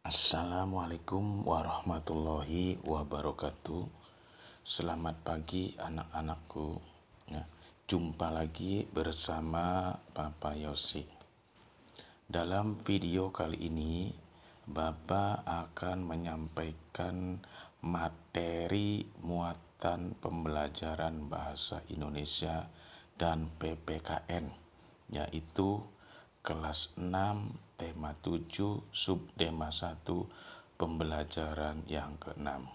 Assalamualaikum warahmatullahi wabarakatuh. Selamat pagi anak-anakku. Ya, jumpa lagi bersama Papa Yosi. Dalam video kali ini, Bapak akan menyampaikan materi muatan pembelajaran bahasa Indonesia dan PPKN, yaitu kelas 6, tema 7, subtema 1, pembelajaran yang ke-6.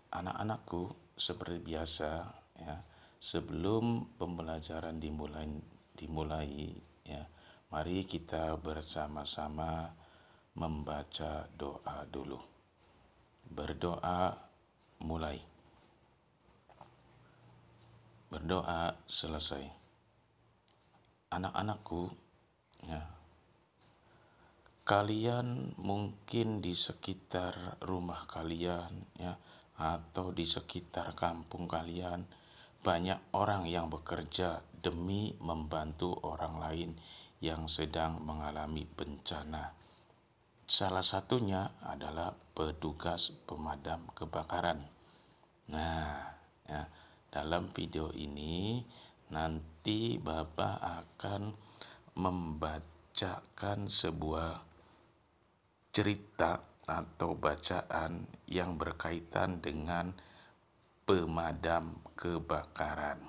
Anak-anakku, seperti biasa, ya, sebelum pembelajaran dimulai, ya, mari kita bersama-sama membaca doa dulu. Berdoa mulai. Berdoa selesai. Anak-anakku, ya, kalian mungkin di sekitar rumah kalian, ya, atau di sekitar kampung kalian banyak orang yang bekerja demi membantu orang lain yang sedang mengalami bencana. Salah satunya adalah petugas pemadam kebakaran. Nah, ya, dalam video ini nanti Bapak akan membacakan sebuah cerita atau bacaan yang berkaitan dengan pemadam kebakaran.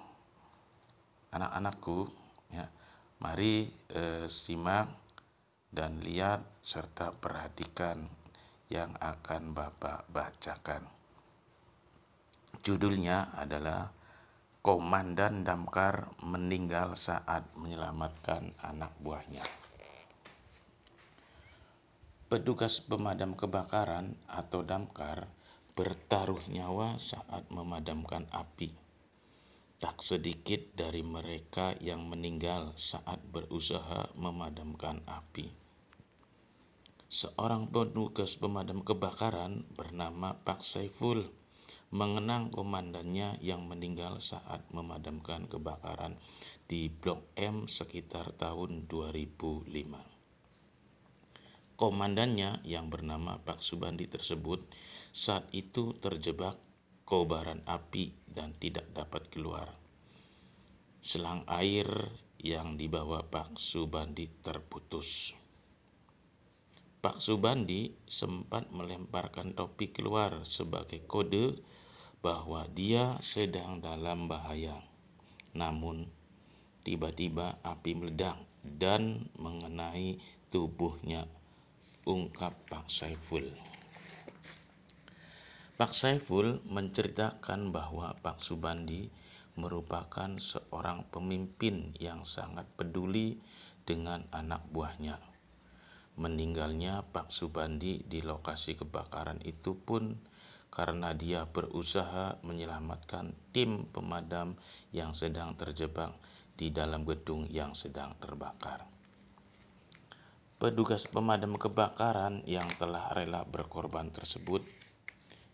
Anak-anakku, ya, mari simak dan lihat serta perhatikan yang akan Bapak bacakan. Judulnya adalah Komandan Damkar meninggal saat menyelamatkan anak buahnya. Petugas pemadam kebakaran atau damkar bertaruh nyawa saat memadamkan api. Tak sedikit dari mereka yang meninggal saat berusaha memadamkan api. Seorang petugas pemadam kebakaran bernama Pak Saiful mengenang komandannya yang meninggal saat memadamkan kebakaran di Blok M sekitar tahun 2005. Komandannya yang bernama Pak Subandi tersebut saat itu terjebak kobaran api dan tidak dapat keluar. Selang air yang dibawa Pak Subandi terputus. Pak Subandi sempat melemparkan topi keluar sebagai kode bahwa dia sedang dalam bahaya. Namun, tiba-tiba api meledak dan mengenai tubuhnya, ungkap Pak Saiful. Pak Saiful menceritakan bahwa Pak Subandi merupakan seorang pemimpin yang sangat peduli dengan anak buahnya. Meninggalnya Pak Subandi di lokasi kebakaran itu pun karena dia berusaha menyelamatkan tim pemadam yang sedang terjebak di dalam gedung yang sedang terbakar. Petugas pemadam kebakaran yang telah rela berkorban tersebut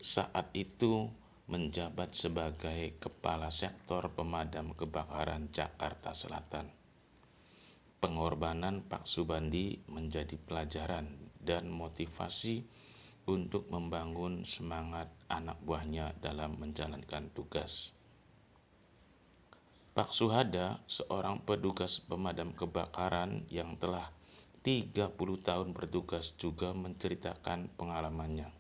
saat itu menjabat sebagai Kepala Sektor Pemadam Kebakaran Jakarta Selatan. Pengorbanan Pak Subandi menjadi pelajaran dan motivasi untuk membangun semangat anak buahnya dalam menjalankan tugas. Pak Suhada, seorang petugas pemadam kebakaran yang telah 30 tahun bertugas, juga menceritakan pengalamannya.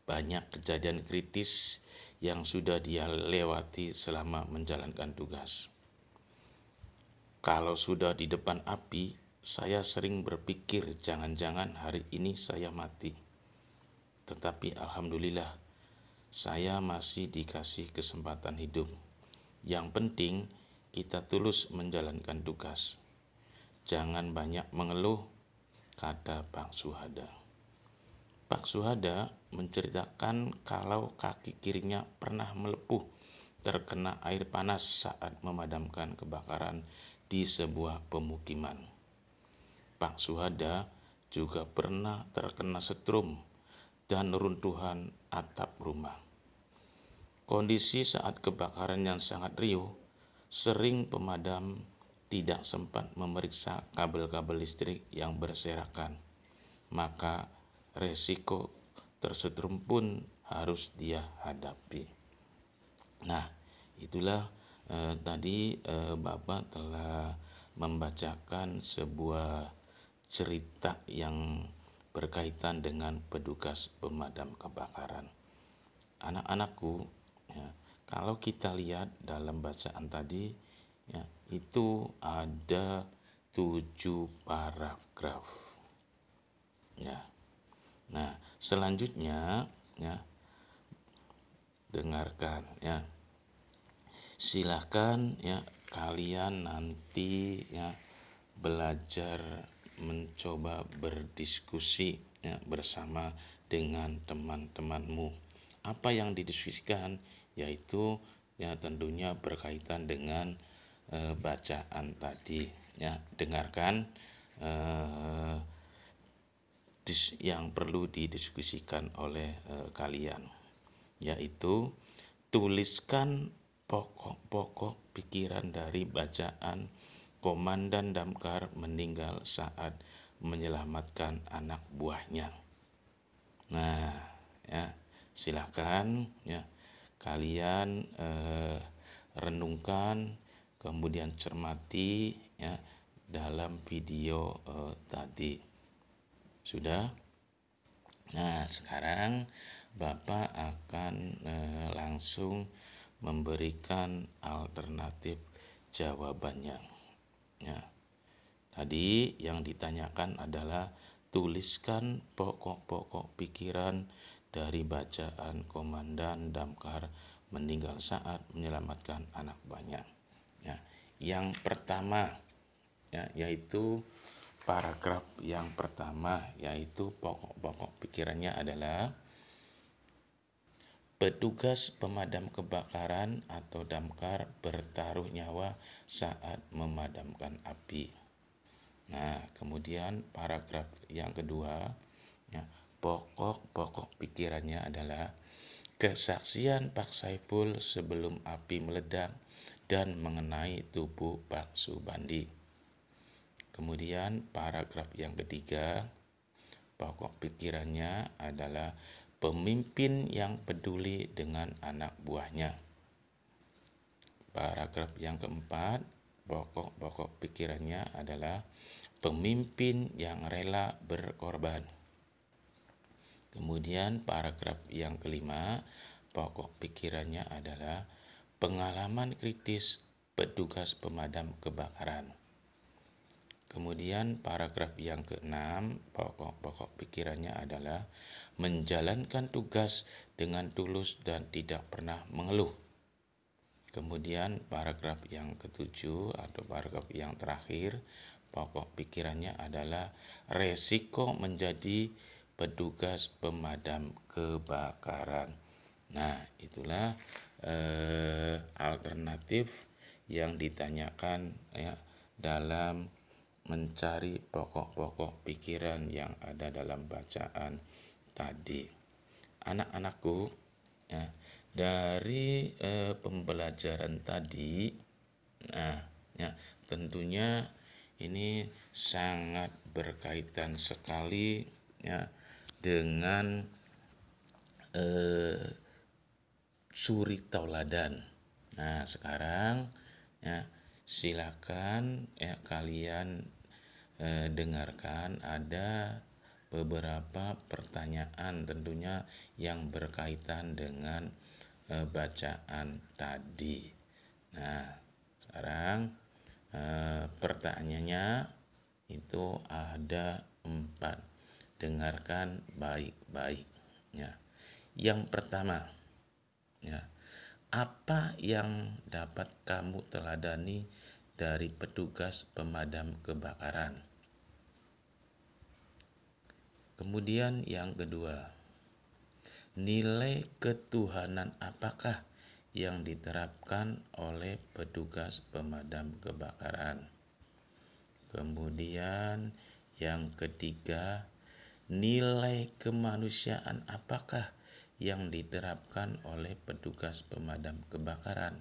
Banyak kejadian kritis yang sudah dia lewati selama menjalankan tugas. Kalau sudah di depan api, saya sering berpikir jangan-jangan hari ini saya mati. Tetapi alhamdulillah, saya masih dikasih kesempatan hidup. Yang penting kita tulus menjalankan tugas. Jangan banyak mengeluh, kata Pak Suhada. Pak Suhada menceritakan kalau kaki kirinya pernah melepuh terkena air panas saat memadamkan kebakaran di sebuah pemukiman. Pak Suhada juga pernah terkena setrum dan runtuhan atap rumah. Kondisi saat kebakaran yang sangat riuh, sering pemadam tidak sempat memeriksa kabel-kabel listrik yang berserakan, maka resiko tersetrum pun harus dia hadapi. Nah, itulah tadi Bapak telah membacakan sebuah cerita yang berkaitan dengan petugas pemadam kebakaran. Anak-anakku, ya, kalau kita lihat dalam bacaan tadi, ya, itu ada 7 paragraf. Ya. Nah, selanjutnya, ya, dengarkan, ya. Silahkan, ya, kalian nanti, ya, belajar mencoba berdiskusi, ya, bersama dengan teman-temanmu. Apa yang didiskusikan yaitu, ya, tentunya berkaitan dengan bacaan tadi, ya. Dengarkan yang perlu didiskusikan oleh kalian, yaitu tuliskan pokok-pokok pikiran dari bacaan Komandan Damkar meninggal saat menyelamatkan anak buahnya. Nah, ya, silakan, ya, kalian renungkan, kemudian cermati, ya, dalam video tadi. Sudah? Nah, sekarang Bapak akan langsung memberikan alternatif jawabannya. Ya. Tadi yang ditanyakan adalah tuliskan pokok-pokok pikiran dari bacaan Komandan Damkar meninggal saat menyelamatkan anak buahnya. Ya. Yang pertama, ya, yaitu paragraf yang pertama, yaitu pokok-pokok pikirannya adalah petugas pemadam kebakaran atau damkar bertaruh nyawa saat memadamkan api. Nah, kemudian paragraf yang kedua, ya, pokok-pokok pikirannya adalah kesaksian Pak Saiful sebelum api meledak dan mengenai tubuh Pak Subandi. Kemudian paragraf yang ketiga, pokok pikirannya adalah pemimpin yang peduli dengan anak buahnya. Paragraf yang keempat, pokok-pokok pikirannya adalah pemimpin yang rela berkorban. Kemudian paragraf yang kelima, pokok pikirannya adalah pengalaman kritis petugas pemadam kebakaran. Kemudian paragraf yang keenam, pokok-pokok pikirannya adalah menjalankan tugas dengan tulus dan tidak pernah mengeluh. Kemudian paragraf yang ketujuh atau paragraf yang terakhir, pokok pikirannya adalah resiko menjadi petugas pemadam kebakaran. Nah, itulah alternatif yang ditanyakan, ya, dalam mencari pokok-pokok pikiran yang ada dalam bacaan tadi. Anak-anakku, ya, dari pembelajaran tadi, nah, ya, tentunya ini sangat berkaitan sekali, ya, dengan suri tauladan. Nah, sekarang, ya, silakan, ya, kalian dengarkan, ada beberapa pertanyaan tentunya yang berkaitan dengan bacaan tadi. Nah, sekarang pertanyaannya itu ada 4. Dengarkan baik-baik, ya. Yang pertama, ya, apa yang dapat kamu teladani dari petugas pemadam kebakaran? Kemudian yang kedua, nilai ketuhanan apakah yang diterapkan oleh petugas pemadam kebakaran? Kemudian yang ketiga, nilai kemanusiaan apakah yang diterapkan oleh petugas pemadam kebakaran?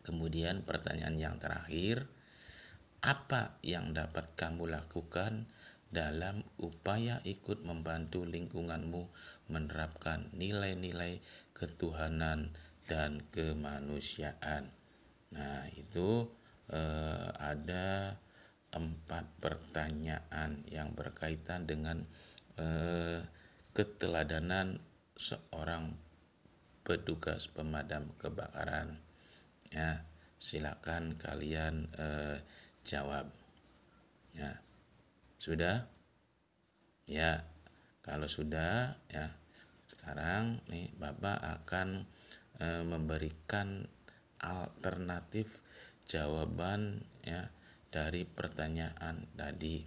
Kemudian pertanyaan yang terakhir, apa yang dapat kamu lakukan dalam upaya ikut membantu lingkunganmu menerapkan nilai-nilai ketuhanan dan kemanusiaan? Nah, itu ada 4 pertanyaan yang berkaitan dengan keteladanan seorang petugas pemadam kebakaran. Ya, silakan kalian jawab. Ya, sudah? Ya, kalau sudah, ya, sekarang nih Bapak akan memberikan alternatif jawaban ya dari pertanyaan tadi.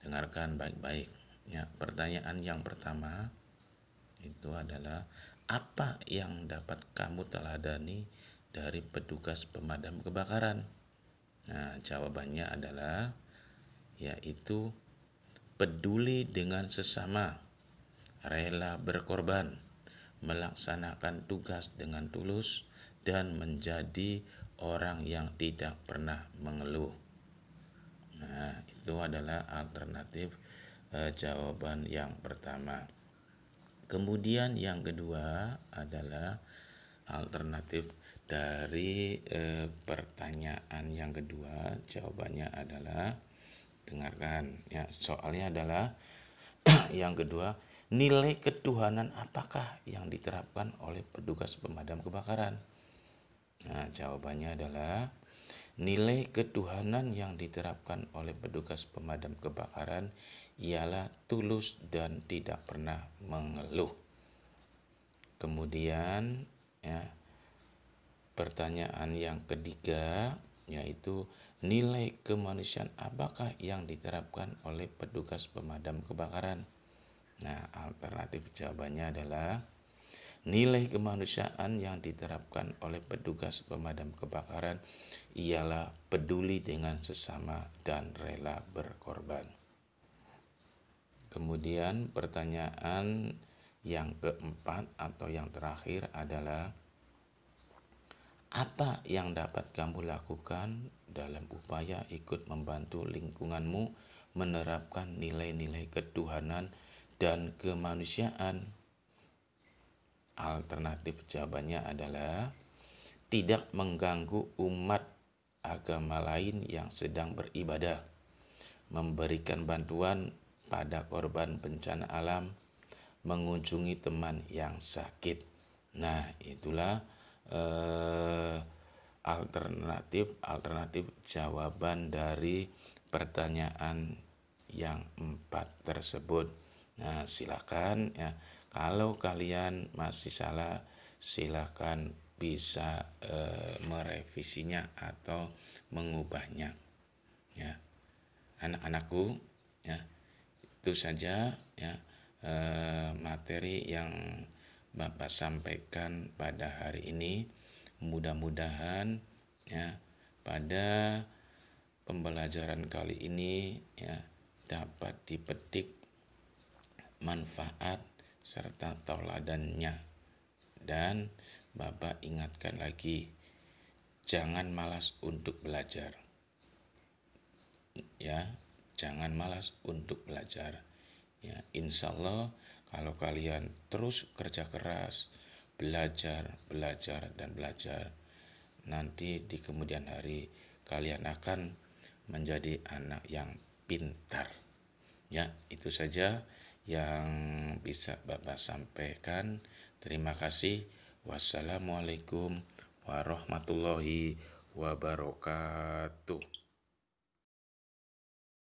Dengarkan baik-baik. Ya, pertanyaan yang pertama itu adalah, apa yang dapat kamu teladani dari petugas pemadam kebakaran? Nah, jawabannya adalah yaitu peduli dengan sesama, rela berkorban, melaksanakan tugas dengan tulus, dan menjadi orang yang tidak pernah mengeluh. Nah, itu adalah alternatif jawaban yang pertama. Kemudian yang kedua adalah alternatif dari pertanyaan yang kedua. Jawabannya adalah, dengarkan ya, soalnya adalah yang kedua, nilai ketuhanan apakah yang diterapkan oleh petugas pemadam kebakaran? Nah, jawabannya adalah nilai ketuhanan yang diterapkan oleh petugas pemadam kebakaran ialah tulus dan tidak pernah mengeluh. Kemudian ya, pertanyaan yang ketiga yaitu nilai kemanusiaan apakah yang diterapkan oleh petugas pemadam kebakaran? Nah, alternatif jawabannya adalah nilai kemanusiaan yang diterapkan oleh petugas pemadam kebakaran ialah peduli dengan sesama dan rela berkorban. Kemudian pertanyaan yang keempat atau yang terakhir adalah, apa yang dapat kamu lakukan dalam upaya ikut membantu lingkunganmu menerapkan nilai-nilai ketuhanan dan kemanusiaan? Alternatif jawabannya adalah tidak mengganggu umat agama lain yang sedang beribadah, memberikan bantuan pada korban bencana alam, mengunjungi teman yang sakit. Nah, itulah alternatif jawaban dari pertanyaan yang 4 tersebut. Nah, silakan ya, kalau kalian masih salah, silakan bisa merevisinya atau mengubahnya. Ya, anak-anakku, ya, itu saja ya materi yang Bapak sampaikan pada hari ini. Mudah-mudahan ya pada pembelajaran kali ini ya dapat dipetik manfaat serta tauladannya. Dan Bapak ingatkan lagi, jangan malas untuk belajar. Ya, jangan malas untuk belajar. Ya, insya Allah kalau kalian terus kerja keras, belajar, dan belajar, nanti di kemudian hari kalian akan menjadi anak yang pintar. Ya, itu saja yang bisa Bapak sampaikan. Terima kasih. Wassalamualaikum warahmatullahi wabarakatuh.